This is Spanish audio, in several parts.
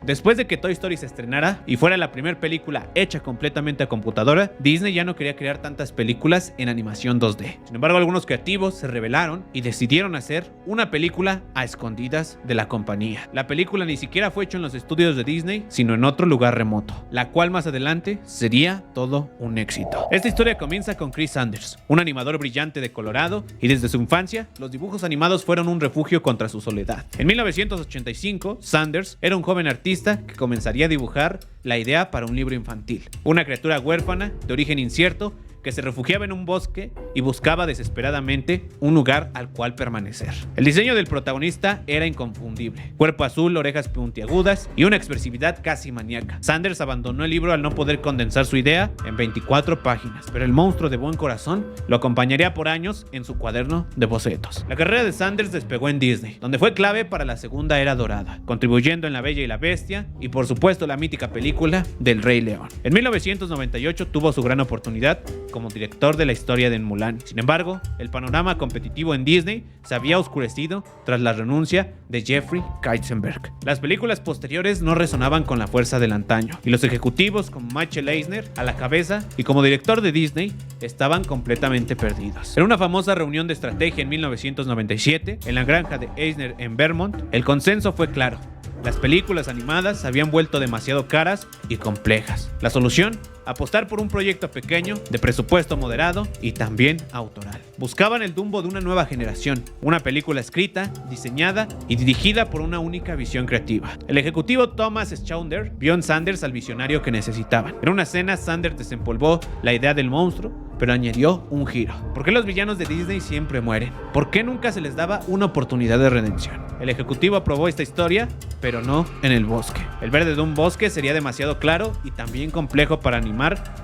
Después de que Toy Story se estrenara y fuera la primera película hecha completamente a computadora, Disney ya no quería crear tantas películas en animación 2D. Sin embargo, algunos creativos se rebelaron y decidieron hacer una película a escondidas de la compañía. La película ni siquiera fue hecha en los estudios de Disney, sino en otro lugar remoto, la cual más adelante sería todo un éxito. Esta historia comienza con Chris Sanders, un animador brillante de Colorado, y desde su infancia, los dibujos animados fueron un refugio contra su soledad. En 1985, Sanders era un joven artista que comenzaría a dibujar la idea para un libro infantil. Una criatura huérfana, de origen incierto, que se refugiaba en un bosque y buscaba desesperadamente un lugar al cual permanecer. El diseño del protagonista era inconfundible: cuerpo azul, orejas puntiagudas y una expresividad casi maníaca. Sanders abandonó el libro al no poder condensar su idea en 24 páginas, pero el monstruo de buen corazón lo acompañaría por años en su cuaderno de bocetos. La carrera de Sanders despegó en Disney, donde fue clave para la segunda era dorada, contribuyendo en La Bella y la Bestia y por supuesto la mítica película del Rey León. En 1998 tuvo su gran oportunidad como director de la historia de Mulan. Sin embargo, el panorama competitivo en Disney se había oscurecido tras la renuncia de Jeffrey Katzenberg. Las películas posteriores no resonaban con la fuerza del antaño, y los ejecutivos como Michael Eisner a la cabeza y como director de Disney estaban completamente perdidos. En una famosa reunión de estrategia en 1997, en la granja de Eisner en Vermont, el consenso fue claro: las películas animadas se habían vuelto demasiado caras y complejas. La solución: apostar por un proyecto pequeño, de presupuesto moderado y también autoral. Buscaban el Dumbo de una nueva generación, una película escrita, diseñada y dirigida por una única visión creativa. El ejecutivo Thomas Schauder vio en Sanders al visionario que necesitaban. En una escena, Sanders desempolvó la idea del monstruo, pero añadió un giro. ¿Por qué los villanos de Disney siempre mueren? ¿Por qué nunca se les daba una oportunidad de redención? El ejecutivo aprobó esta historia, pero no en el bosque. El verde de un bosque sería demasiado claro y también complejo para animar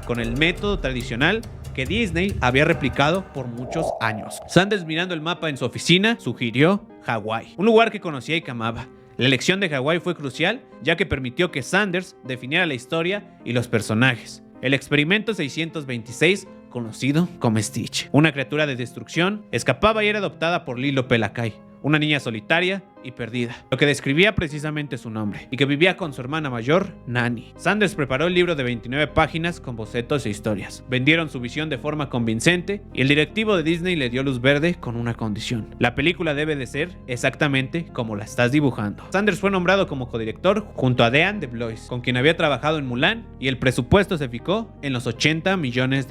con el método tradicional que Disney había replicado por muchos años. Sanders, mirando el mapa en su oficina, sugirió Hawái, un lugar que conocía y que amaba. La elección de Hawái fue crucial, ya que permitió que Sanders definiera la historia y los personajes. El experimento 626, conocido como Stitch, una criatura de destrucción, escapaba y era adoptada por Lilo Pelacay, una niña solitaria y perdida, lo que describía precisamente su nombre, y que vivía con su hermana mayor, Nani. Sanders preparó el libro de 29 páginas con bocetos e historias. Vendieron su visión de forma convincente y el directivo de Disney le dio luz verde con una condición: la película debe de ser exactamente como la estás dibujando. Sanders fue nombrado como codirector junto a Dean DeBlois, con quien había trabajado en Mulan, y el presupuesto se fijó en los $80 millones,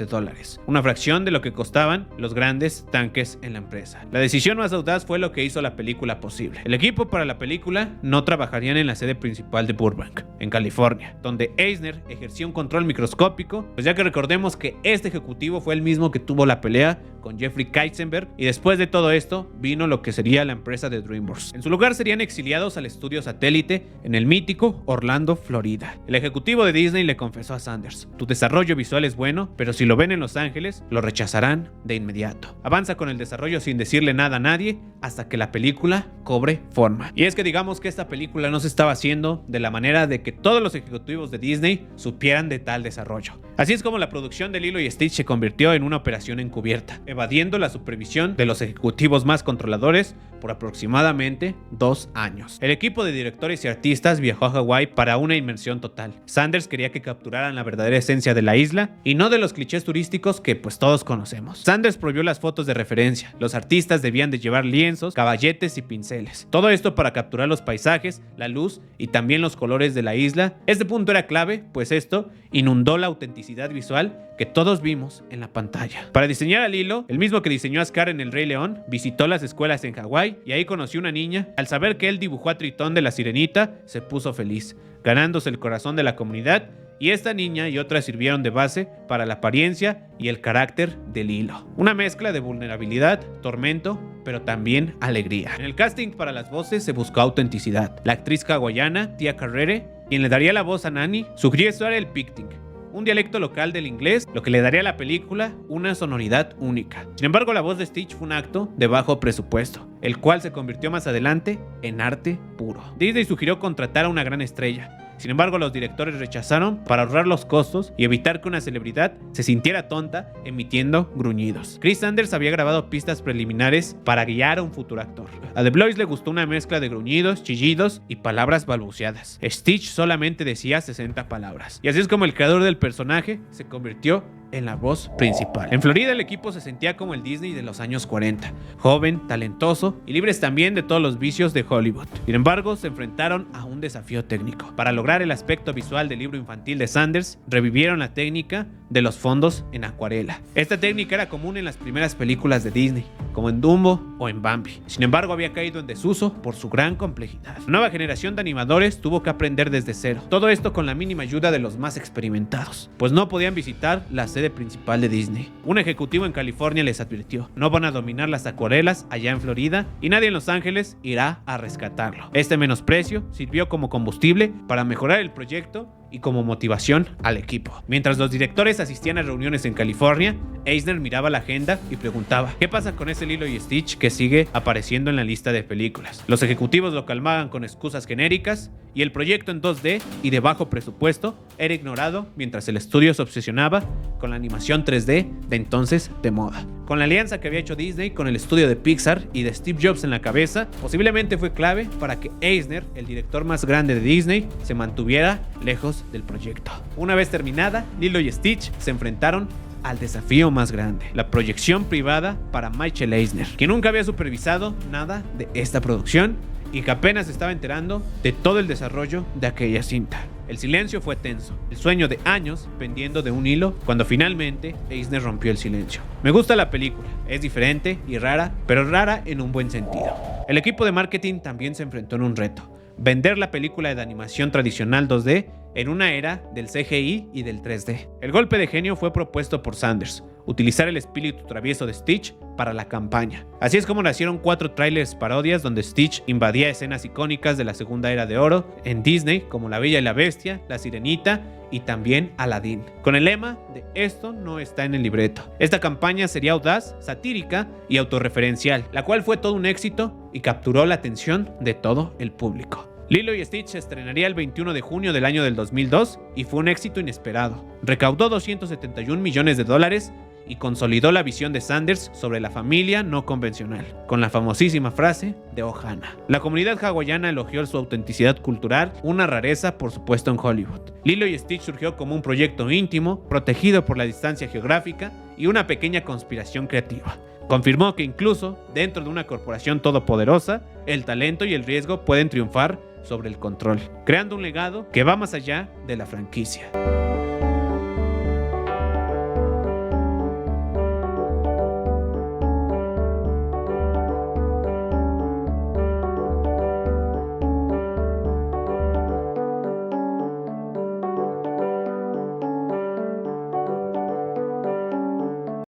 una fracción de lo que costaban los grandes tanques en la empresa. La decisión más audaz fue lo que hizo la película posible. El equipo para la película no trabajarían en la sede principal de Burbank, en California, donde Eisner ejerció un control microscópico, pues ya que recordemos que este ejecutivo fue el mismo que tuvo la pelea con Jeffrey Katzenberg, y después de todo esto vino lo que sería la empresa de DreamWorks. En su lugar serían exiliados al estudio satélite en el mítico Orlando, Florida. El ejecutivo de Disney le confesó a Sanders: tu desarrollo visual es bueno, pero si lo ven en Los Ángeles, lo rechazarán de inmediato. Avanza con el desarrollo sin decirle nada a nadie hasta que la película cobre forma. Y es que digamos que esta película no se estaba haciendo de la manera de que todos los ejecutivos de Disney supieran de tal desarrollo. Así es como la producción de Lilo y Stitch se convirtió en una operación encubierta, evadiendo la supervisión de los ejecutivos más controladores por aproximadamente 2 años. El equipo de directores y artistas viajó a Hawái para una inmersión total. Sanders quería que capturaran la verdadera esencia de la isla y no de los clichés turísticos que pues todos conocemos. Sanders prohibió las fotos de referencia. Los artistas debían de llevar lienzos, caballetes y pinceles. Todo esto para capturar los paisajes, la luz y también los colores de la isla. Este punto era clave, pues esto inundó la autenticidad visual que todos vimos en la pantalla. Para diseñar a Lilo, el mismo que diseñó a Scar en El Rey León, visitó las escuelas en Hawái y ahí conoció una niña. Al saber que él dibujó a Tritón de la Sirenita, se puso feliz, ganándose el corazón de la comunidad, y esta niña y otras sirvieron de base para la apariencia y el carácter de Lilo. Una mezcla de vulnerabilidad, tormento, pero también alegría. En el casting para las voces se buscó autenticidad. La actriz hawaiana Tia Carrere, quien le daría la voz a Nani, sugirió usar el Picting, un dialecto local del inglés, lo que le daría a la película una sonoridad única. Sin embargo, la voz de Stitch fue un acto de bajo presupuesto, el cual se convirtió más adelante en arte puro. Disney sugirió contratar a una gran estrella. Sin embargo, los directores rechazaron para ahorrar los costos y evitar que una celebridad se sintiera tonta emitiendo gruñidos. Chris Sanders había grabado pistas preliminares para guiar a un futuro actor. A The Blois le gustó una mezcla de gruñidos, chillidos y palabras balbuceadas. Stitch solamente decía 60 palabras. Y así es como el creador del personaje se convirtió en la voz principal. En Florida el equipo se sentía como el Disney de los años 40, joven, talentoso y libres también de todos los vicios de Hollywood. Sin embargo, se enfrentaron a un desafío técnico. Para lograr el aspecto visual del libro infantil de Sanders, revivieron la técnica de los fondos en acuarela. Esta técnica era común en las primeras películas de Disney, como en Dumbo o en Bambi. Sin embargo, había caído en desuso por su gran complejidad. La nueva generación de animadores tuvo que aprender desde cero. Todo esto con la mínima ayuda de los más experimentados, pues no podían visitar la sede principal de Disney. Un ejecutivo en California les advirtió: no van a dominar las acuarelas allá en Florida y nadie en Los Ángeles irá a rescatarlo. Este menosprecio sirvió como combustible para mejorar el proyecto y como motivación al equipo. Mientras los directores asistían a reuniones en California, Eisner miraba la agenda y preguntaba: ¿qué pasa con ese Lilo y Stitch que sigue apareciendo en la lista de películas? Los ejecutivos lo calmaban con excusas genéricas y el proyecto en 2D y de bajo presupuesto era ignorado mientras el estudio se obsesionaba con la animación 3D de entonces de moda. Con la alianza que había hecho Disney con el estudio de Pixar y de Steve Jobs en la cabeza, posiblemente fue clave para que Eisner, el director más grande de Disney, se mantuviera lejos del proyecto. Una vez terminada, Lilo y Stitch se enfrentaron al desafío más grande, la proyección privada para Michael Eisner, quien nunca había supervisado nada de esta producción y que apenas estaba enterando de todo el desarrollo de aquella cinta. El silencio fue tenso, el sueño de años pendiendo de un hilo, cuando finalmente Eisner rompió el silencio. Me gusta la película, es diferente y rara, pero rara en un buen sentido. El equipo de marketing también se enfrentó en un reto: vender la película de animación tradicional 2D en una era del CGI y del 3D. El golpe de genio fue propuesto por Sanders: utilizar el espíritu travieso de Stitch para la campaña. Así es como nacieron 4 trailers parodias donde Stitch invadía escenas icónicas de la segunda era de oro en Disney, como La Bella y la Bestia, La Sirenita y también Aladdin, con el lema de "esto no está en el libreto". Esta campaña sería audaz, satírica y autorreferencial, la cual fue todo un éxito y capturó la atención de todo el público. Lilo y Stitch se estrenaría el 21 de junio del año del 2002 y fue un éxito inesperado. Recaudó $271 millones y consolidó la visión de Sanders sobre la familia no convencional, con la famosísima frase de Ohana. La comunidad hawaiana elogió su autenticidad cultural, una rareza por supuesto en Hollywood. Lilo y Stitch surgió como un proyecto íntimo, protegido por la distancia geográfica y una pequeña conspiración creativa. Confirmó que incluso dentro de una corporación todopoderosa, el talento y el riesgo pueden triunfar sobre el control, creando un legado que va más allá de la franquicia.